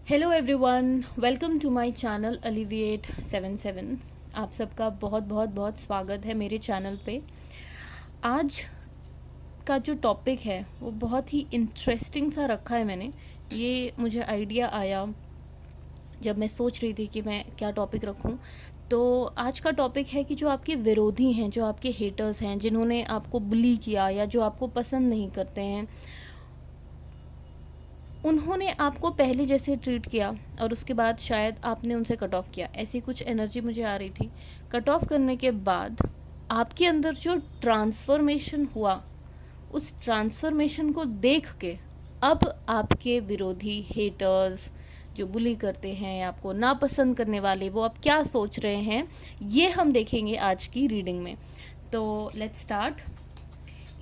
Hello everyone, welcome to my channel Alleviate 77। आप सबका बहुत बहुत बहुत स्वागत है मेरे चैनल पे। आज का जो टॉपिक है वो बहुत ही इंटरेस्टिंग सा रखा है मैंने। ये मुझे आइडिया आया जब मैं सोच रही थी कि मैं क्या टॉपिक रखूं। तो आज का टॉपिक है कि जो आपके विरोधी हैं, जो आपके हेटर्स हैं, जिन्होंने आपको बुली किया या जो आपको पसंद नहीं करते हैं, उन्होंने आपको पहले जैसे ट्रीट किया और उसके बाद शायद आपने उनसे कट ऑफ किया, ऐसी कुछ एनर्जी मुझे आ रही थी। कट ऑफ करने के बाद आपके अंदर जो ट्रांसफॉर्मेशन हुआ, उस ट्रांसफॉर्मेशन को देख के अब आपके विरोधी हेटर्स जो बुली करते हैं या आपको नापसंद करने वाले, वो अब क्या सोच रहे हैं, ये हम देखेंगे आज की रीडिंग में। तो let's start.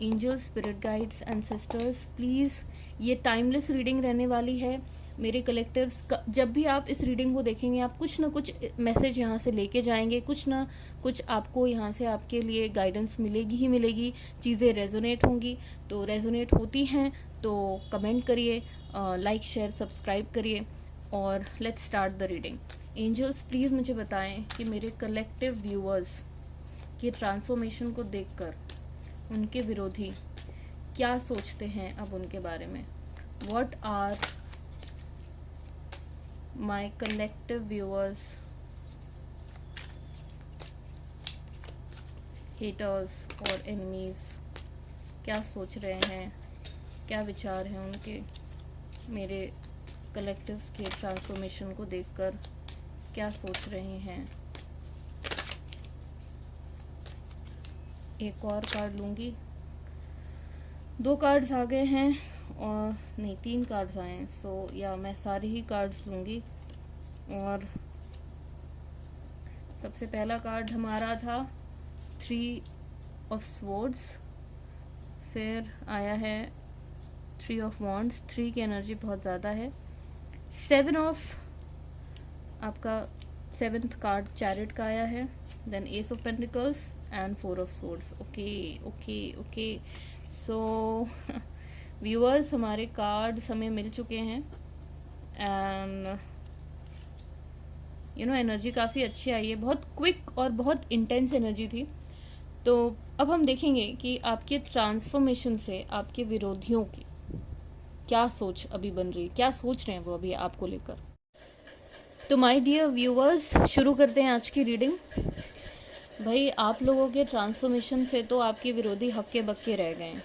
Angels, spirit guides, ancestors, please, ये टाइमलेस रीडिंग रहने वाली है। मेरे कलेक्टिव्स जब भी आप इस रीडिंग को देखेंगे, आप कुछ ना कुछ मैसेज यहाँ से लेके जाएंगे, कुछ ना कुछ आपको यहाँ से आपके लिए गाइडेंस मिलेगी ही मिलेगी। चीज़ें रेजोनेट होंगी, तो रेजोनेट होती हैं तो कमेंट करिए, लाइक शेयर सब्सक्राइब करिए और let's start the reading. Angels, please मुझे बताएं कि मेरे कलेक्टिव व्यूअर्स की ट्रांसफॉर्मेशन को देखकर उनके विरोधी क्या सोचते हैं अब उनके बारे में। What are my collective viewers, haters और enemies क्या सोच रहे हैं, क्या विचार हैं उनके मेरे कलेक्टिव्स के ट्रांसफॉर्मेशन को देखकर, क्या सोच रहे हैं। एक और कार्ड लूँगी। 2 कार्ड्स आ गए हैं, और नहीं 3 कार्ड्स आए हैं, सो या मैं सारे ही कार्ड्स लूँगी। और सबसे पहला कार्ड हमारा था 3 ऑफ स्वॉर्ड्स, फिर आया है 3 ऑफ वॉन्ड्स। 3 की एनर्जी बहुत ज़्यादा है। 7 ऑफ आपका 7th कार्ड चैरिट का आया है, then ace of pentacles and 4 of swords. Okay okay okay, so viewers, हमारे कार्ड्स हमें मिल चुके हैं एंड एनर्जी काफ़ी अच्छी आई है, बहुत क्विक और बहुत इंटेंस एनर्जी थी। तो अब हम देखेंगे कि आपके ट्रांसफॉर्मेशन से आपके विरोधियों की क्या सोच अभी बन रही है, क्या सोच रहे हैं वो अभी आपको लेकर। तो माय डियर व्यूअर्स, शुरू करते हैं आज की रीडिंग। भाई, आप लोगों के ट्रांसफॉर्मेशन से तो आपके विरोधी हक्के बक्के रह गए हैं।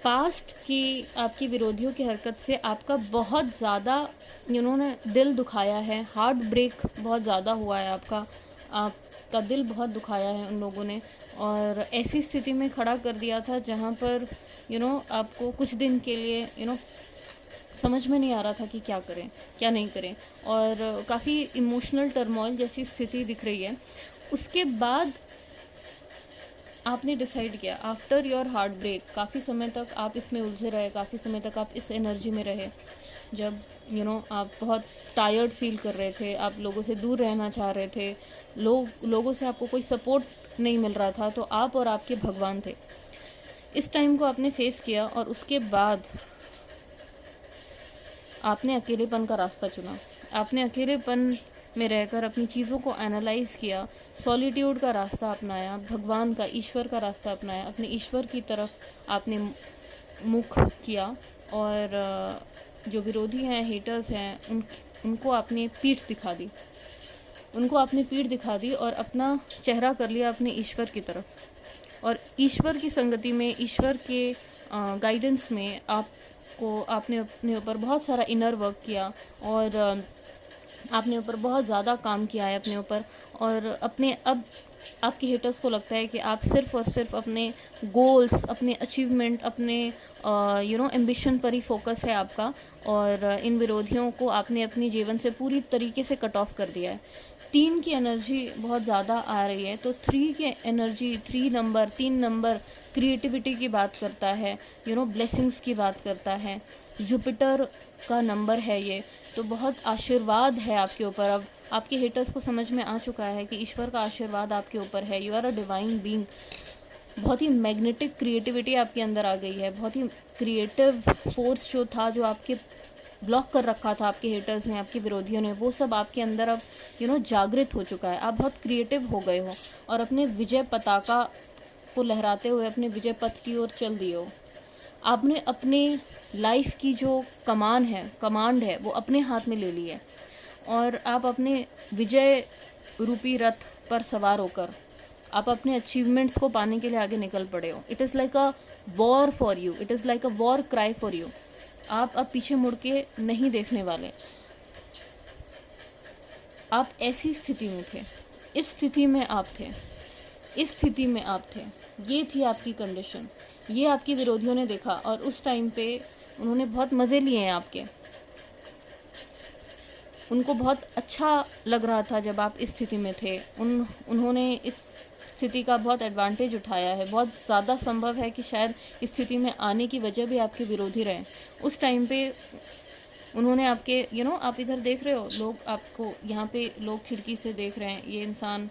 पास्ट की आपकी विरोधियों की हरकत से आपका बहुत ज़्यादा इन्होंने दिल दुखाया है, हार्ट ब्रेक बहुत ज़्यादा हुआ है, आपका दिल बहुत दुखाया है उन लोगों ने, और ऐसी स्थिति में खड़ा कर दिया था जहाँ पर आपको कुछ दिन के लिए समझ में नहीं आ रहा था कि क्या करें क्या नहीं करें, और काफ़ी इमोशनल टर्मोइल जैसी स्थिति दिख रही है। उसके बाद आपने डिसाइड किया, आफ्टर योर हार्ट ब्रेक, काफ़ी समय तक आप इसमें उलझे रहे, काफ़ी समय तक आप इस एनर्जी में रहे, जब आप बहुत टायर्ड फील कर रहे थे, आप लोगों से दूर रहना चाह रहे थे, लोगों से आपको कोई सपोर्ट नहीं मिल रहा था, तो आप और आपके भगवान थे। इस टाइम को आपने फेस किया और उसके बाद आपने अकेलेपन का रास्ता चुना। आपने अकेलेपन में रहकर अपनी चीज़ों को एनालाइज किया, सॉलिट्यूड का रास्ता अपनाया, भगवान का, ईश्वर का रास्ता अपनाया, अपने ईश्वर की तरफ आपने मुख किया, और जो विरोधी हैं, हेटर्स हैं, उनको आपने पीठ दिखा दी, उनको आपने पीठ दिखा दी और अपना चेहरा कर लिया अपने ईश्वर की तरफ। और ईश्वर की संगति में, ईश्वर के गाइडेंस में आपने अपने ऊपर बहुत सारा इनर वर्क किया, और आपने ऊपर बहुत ज़्यादा काम किया है अपने ऊपर, और अब आपके हेटर्स को लगता है कि आप सिर्फ़ और सिर्फ अपने गोल्स, अपने अचीवमेंट, अपने एम्बिशन पर ही फोकस है आपका, और इन विरोधियों को आपने अपनी जीवन से पूरी तरीके से कट ऑफ कर दिया है। 3 की एनर्जी बहुत ज़्यादा आ रही है, तो 3 की एनर्जी, 3 नंबर क्रिएटिविटी की बात करता है, ब्लेसिंग्स की बात करता है, जुपिटर का नंबर है ये, तो बहुत आशीर्वाद है आपके ऊपर। अब आपके हेटर्स को समझ में आ चुका है कि ईश्वर का आशीर्वाद आपके ऊपर है, you are a divine being. बहुत ही मैग्नेटिक क्रिएटिविटी आपके अंदर आ गई है, बहुत ही क्रिएटिव फोर्स जो था, जो आपके ब्लॉक कर रखा था आपके हेटर्स ने, आपके विरोधियों ने, वो सब आपके अंदर अब जागृत हो चुका है। आप बहुत क्रिएटिव हो गए हो और अपने विजय पताका को लहराते हुए अपने विजय पथ की ओर चल दिए हो। आपने अपने लाइफ की जो कमांड है वो अपने हाथ में ले ली है और आप अपने विजय रूपी रथ पर सवार होकर आप अपने अचीवमेंट्स को पाने के लिए आगे निकल पड़े हो। It is like a war for you, it is like a war cry for you. आप अब पीछे मुड़ के नहीं देखने वाले। आप ऐसी स्थिति में थे, इस स्थिति में आप थे, इस स्थिति में आप थे, ये थी आपकी कंडीशन। ये आपके विरोधियों ने देखा और उस टाइम पे उन्होंने बहुत मज़े लिए हैं आपके। उनको बहुत अच्छा लग रहा था जब आप इस स्थिति में थे। उन्होंने इस स्थिति का बहुत एडवांटेज उठाया है। बहुत ज़्यादा संभव है कि शायद इस स्थिति में आने की वजह भी आपके विरोधी रहे। उस टाइम पे उन्होंने आपके आप इधर देख रहे हो, लोग आपको यहाँ पे लोग खिड़की से देख रहे हैं। ये इंसान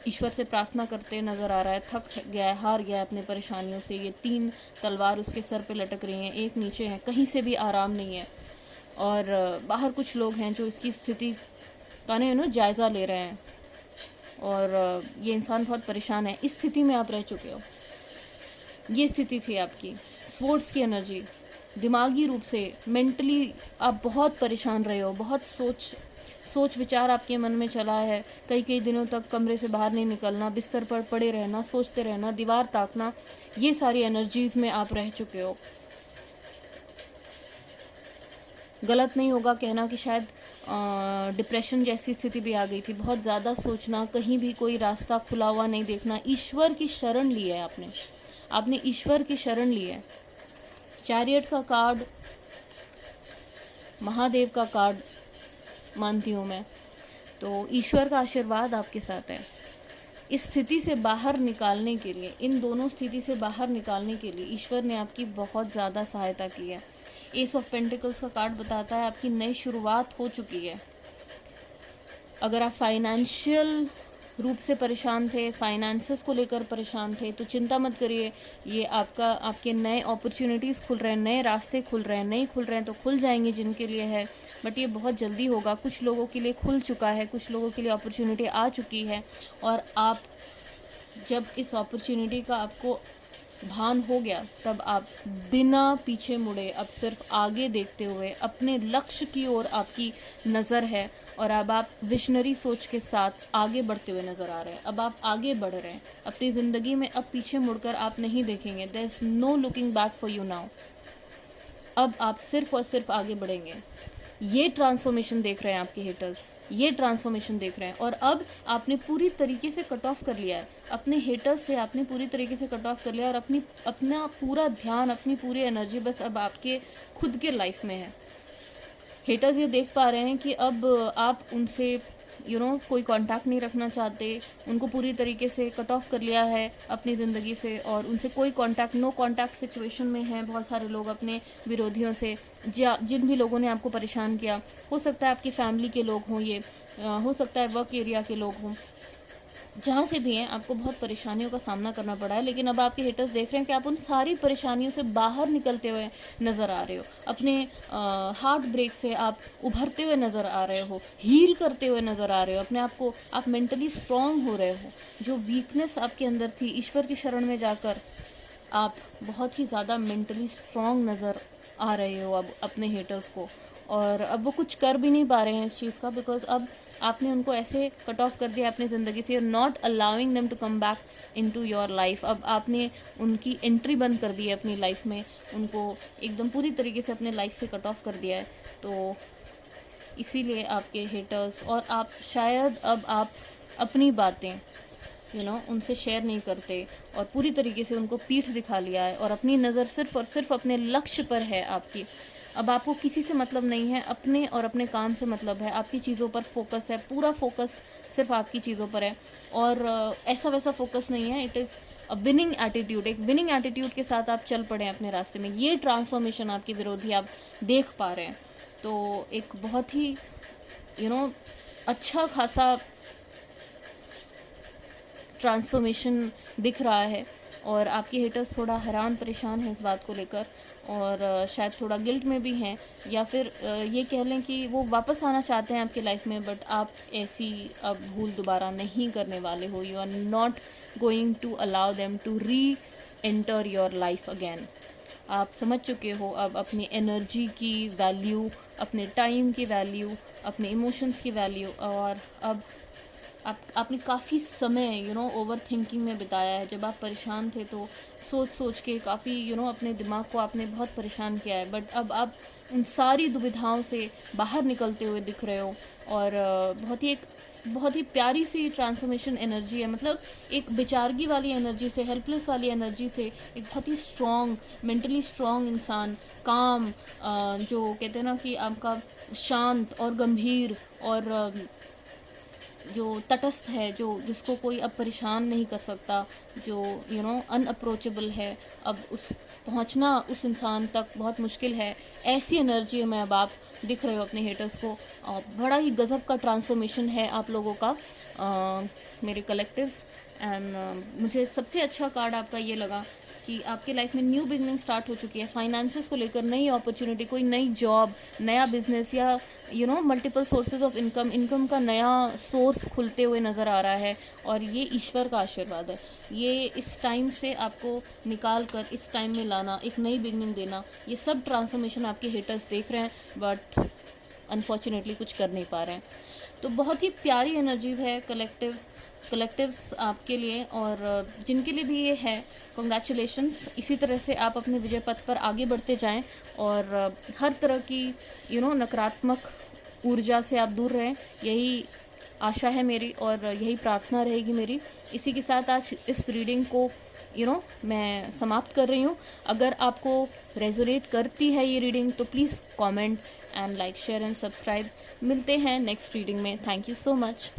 ईश्वर से प्रार्थना करते नज़र आ रहा है, थक गया है, हार गया है अपने परेशानियों से। ये 3 तलवार उसके सर पे लटक रही हैं, एक नीचे है, कहीं से भी आराम नहीं है। और बाहर कुछ लोग हैं जो इसकी स्थिति का जायज़ा ले रहे हैं और ये इंसान बहुत परेशान है। इस स्थिति में आप रह चुके हो। ये स्थिति थी आपकी, स्पोर्ट्स की एनर्जी। दिमागी रूप से, मेंटली आप बहुत परेशान रहे हो। बहुत सोच विचार आपके मन में चला है। कई दिनों तक कमरे से बाहर नहीं निकलना, बिस्तर पर पड़े रहना, सोचते रहना, दीवार ताकना, ये सारी एनर्जीज़ में आप रह चुके हो। गलत नहीं होगा कहना कि शायद डिप्रेशन जैसी स्थिति भी आ गई थी। बहुत ज़्यादा सोचना, कहीं भी कोई रास्ता खुला हुआ नहीं देखना। ईश्वर की शरण ली है आपने ईश्वर की शरण ली है। चैरियट का कार्ड महादेव का कार्ड मानती हूँ मैं। तो ईश्वर का आशीर्वाद आपके साथ है। इस स्थिति से बाहर निकालने के लिए, इन दोनों स्थिति से बाहर निकालने के लिए ईश्वर ने आपकी बहुत ज़्यादा सहायता की है। एस ऑफ पेंटिकल्स का कार्ड बताता है आपकी नई शुरुआत हो चुकी है। अगर आप फाइनेंशियल रूप से परेशान थे, फाइनेंसेस को लेकर परेशान थे, तो चिंता मत करिए। ये आपके नए अपॉर्चुनिटीज़ खुल रहे हैं, नए रास्ते खुल रहे हैं। नहीं खुल रहे हैं तो खुल जाएंगे जिनके लिए है, बट ये बहुत जल्दी होगा। कुछ लोगों के लिए खुल चुका है, कुछ लोगों के लिए अपॉर्चुनिटी आ चुकी है। और आप जब इस अपॉर्चुनिटी का आपको भान हो गया, तब आप बिना पीछे मुड़े अब सिर्फ आगे देखते हुए अपने लक्ष्य की ओर आपकी नज़र है और अब आप विशनरी सोच के साथ आगे बढ़ते हुए नज़र आ रहे हैं। अब आप आगे बढ़ रहे हैं अपनी ज़िंदगी में। अब पीछे मुड़कर आप नहीं देखेंगे। There is no looking back for you now. अब आप सिर्फ और सिर्फ आगे बढ़ेंगे। ये ट्रांसफॉर्मेशन देख रहे हैं आपके हेटर्स, ये ट्रांसफॉर्मेशन देख रहे हैं। और अब आपने पूरी तरीके से कट ऑफ कर लिया है अपने हेटर्स से। आपने पूरी तरीके से कट ऑफ कर लिया और अपना पूरा ध्यान, अपनी पूरी एनर्जी बस अब आपके खुद के लाइफ में है। हेटर्स ये देख पा रहे हैं कि अब आप उनसे कोई कांटेक्ट नहीं रखना चाहते। उनको पूरी तरीके से कट ऑफ कर लिया है अपनी ज़िंदगी से और उनसे कोई कांटेक्ट, नो कांटेक्ट सिचुएशन में हैं बहुत सारे लोग अपने विरोधियों से। जिन भी लोगों ने आपको परेशान किया, हो सकता है आपकी फैमिली के लोग हों, ये हो सकता है वर्क एरिया के लोग हों, जहाँ से भी हैं, आपको बहुत परेशानियों का सामना करना पड़ा है। लेकिन अब आपके हेटर्स देख रहे हैं कि आप उन सारी परेशानियों से बाहर निकलते हुए नज़र आ रहे हो। अपने हार्ट ब्रेक से आप उभरते हुए नज़र आ रहे हो, हील करते हुए नज़र आ रहे हो अपने आप को। आप मेंटली स्ट्रॉन्ग हो रहे हो। जो वीकनेस आपके अंदर थी, ईश्वर की शरण में जाकर आप बहुत ही ज़्यादा मेंटली स्ट्रॉन्ग नज़र आ रहे हो अब अपने हेटर्स को। और अब वो कुछ कर भी नहीं पा रहे हैं इस चीज़ का, बिकॉज अब आपने उनको ऐसे कट ऑफ कर दिया अपनी ज़िंदगी से। Not allowing them to come back into your life. अब आपने उनकी एंट्री बंद कर दी है अपनी लाइफ में, उनको एकदम पूरी तरीके से अपने लाइफ से कट ऑफ कर दिया है। तो इसीलिए आपके हेटर्स और आप शायद अब आप अपनी बातें उनसे शेयर नहीं करते और पूरी तरीके से उनको पीठ दिखा लिया है और अपनी नज़र सिर्फ और सिर्फ अपने लक्ष्य पर है आपकी। अब आपको किसी से मतलब नहीं है, अपने और अपने काम से मतलब है। आपकी चीज़ों पर फोकस है, पूरा फोकस सिर्फ आपकी चीज़ों पर है और ऐसा वैसा फोकस नहीं है। It is a winning attitude. एक विनिंग एटीट्यूड के साथ आप चल पड़े हैं अपने रास्ते में। ये ट्रांसफॉर्मेशन आपके विरोधी आप देख पा रहे हैं। तो एक बहुत ही अच्छा खासा ट्रांसफॉर्मेशन दिख रहा है और आपके हेटर्स थोड़ा हैरान परेशान हैं इस बात को लेकर। और शायद थोड़ा गिल्ट में भी हैं, या फिर ये कह लें कि वो वापस आना चाहते हैं आपकी लाइफ में, बट आप ऐसी अब भूल दोबारा नहीं करने वाले हो। You are not going to allow them to reenter your life again. आप समझ चुके हो अब अपनी एनर्जी की वैल्यू, अपने टाइम की वैल्यू, अपने इमोशंस की वैल्यू। और अब आपने काफ़ी समय ओवर थिंकिंग में बिताया है। जब आप परेशान थे तो सोच सोच के काफ़ी अपने दिमाग को आपने बहुत परेशान किया है, बट अब आप उन सारी दुविधाओं से बाहर निकलते हुए दिख रहे हो। और बहुत ही प्यारी सी ट्रांसफॉर्मेशन एनर्जी है। मतलब एक बेचारगी वाली एनर्जी से, हेल्पलेस वाली एनर्जी से एक बहुत ही स्ट्रॉन्ग, मेंटली स्ट्रॉन्ग इंसान, काम, जो कहते हैं ना कि आपका शांत और गंभीर और जो तटस्थ है, जिसको कोई अब परेशान नहीं कर सकता, जो अनअप्रोचेबल है, अब उस पहुंचना उस इंसान तक बहुत मुश्किल है, ऐसी एनर्जी में अब आप दिख रहे हो अपने हेटर्स को। बड़ा ही गज़ब का ट्रांसफॉर्मेशन है आप लोगों का, मेरे कलेक्टिव्स। एंड मुझे सबसे अच्छा कार्ड आपका ये लगा कि आपके लाइफ में न्यू बिगनिंग स्टार्ट हो चुकी है। फाइनेंसेस को लेकर नई अपॉर्चुनिटी, कोई नई जॉब, नया बिजनेस, या मल्टीपल सोर्सेज ऑफ इनकम का नया सोर्स खुलते हुए नज़र आ रहा है। और ये ईश्वर का आशीर्वाद है। ये इस टाइम से आपको निकाल कर इस टाइम में लाना, एक नई बिगनिंग देना, ये सब ट्रांसफॉर्मेशन आपके हेटर्स देख रहे हैं, बट अनफॉर्चुनेटली कुछ कर नहीं पा रहे हैं। तो बहुत ही प्यारी एनर्जीज है कलेक्टिव्स आपके लिए, और जिनके लिए भी ये है, कंग्रेचुलेशंस। इसी तरह से आप अपने विजय पथ पर आगे बढ़ते जाएं, और हर तरह की नकारात्मक ऊर्जा से आप दूर रहें, यही आशा है मेरी और यही प्रार्थना रहेगी मेरी। इसी के साथ आज इस रीडिंग को मैं समाप्त कर रही हूँ। अगर आपको रेजोनेट करती है ये रीडिंग तो please comment and like, share and subscribe. मिलते हैं नेक्स्ट रीडिंग में। Thank you so much.